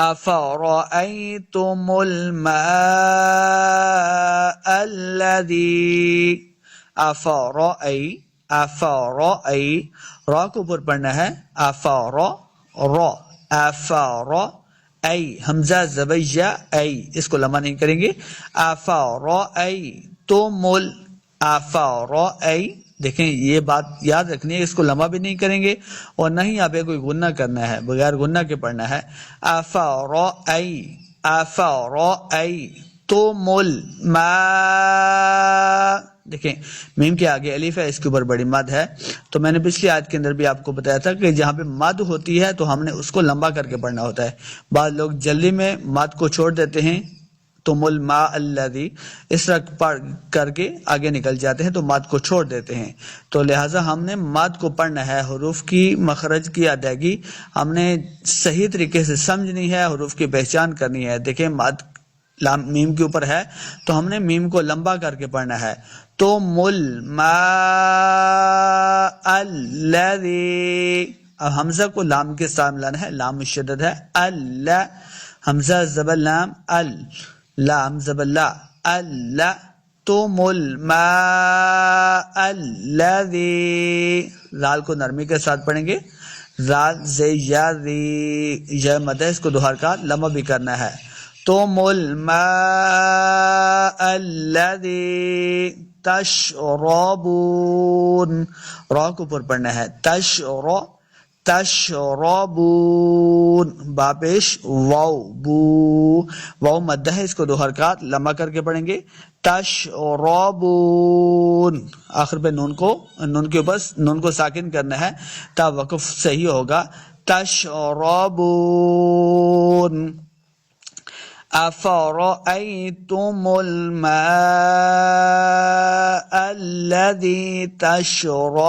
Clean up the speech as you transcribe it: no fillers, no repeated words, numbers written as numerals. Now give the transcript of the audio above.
أفرأيتم الماء الذي افرأي را کو اوپر پڑھنا ہے افرأي حمزہ زبر یا ای اس کو لمبا نہیں کریں گے افرأي دیکھیں یہ بات یاد رکھنی ہے اس کو لمبا بھی نہیں کریں گے اور نہ ہی آپ کوئی غنہ کرنا ہے بغیر غنہ کے پڑھنا ہے افرأيتم الماء دیکھیں میم کے آگے الف ہے اس کے اوپر بڑی مد ہے تو میں نے پچھلی آیت کے اندر بھی آپ کو بتایا تھا کہ جہاں پہ مد ہوتی ہے تو ہم نے اس کو لمبا کر کے پڑھنا ہوتا ہے بعض لوگ جلدی میں مد کو چھوڑ دیتے ہیں تم الماء الذی اس طرح پڑھ کر کے آگے نکل جاتے ہیں تو مد کو چھوڑ دیتے ہیں تو لہٰذا ہم نے مد کو پڑھنا ہے حروف کی مخرج کی ادائیگی ہم نے صحیح طریقے سے سمجھنی ہے حروف کی پہچان کرنی ہے دیکھیں مد لام میم کے اوپر ہے تو ہم نے میم کو لمبا کر کے پڑھنا ہے تم الماء الذی اب حمزہ کو لام کے ساتھ ملانا ہے لام مشدد ہے اللہ حمزہ زبر لام لام زبر لا اللہ تم الماء الذی زال کو نرمی کے ساتھ پڑھیں گے زال زی یا ری یا مد ہے اس کو دو حرکات لمبا بھی کرنا ہے تم الماء الذی تشربون را کو اوپر پڑھنا ہے تشربون با پیش واو واو مد ہے اس کو دو حرکات لمبا کر کے پڑھیں گے تشربون آخر پہ نون کے اوپر نون کو ساکن کرنا ہے تا وقف صحیح ہوگا تشربون أفرأيتم الماء الذي تشربون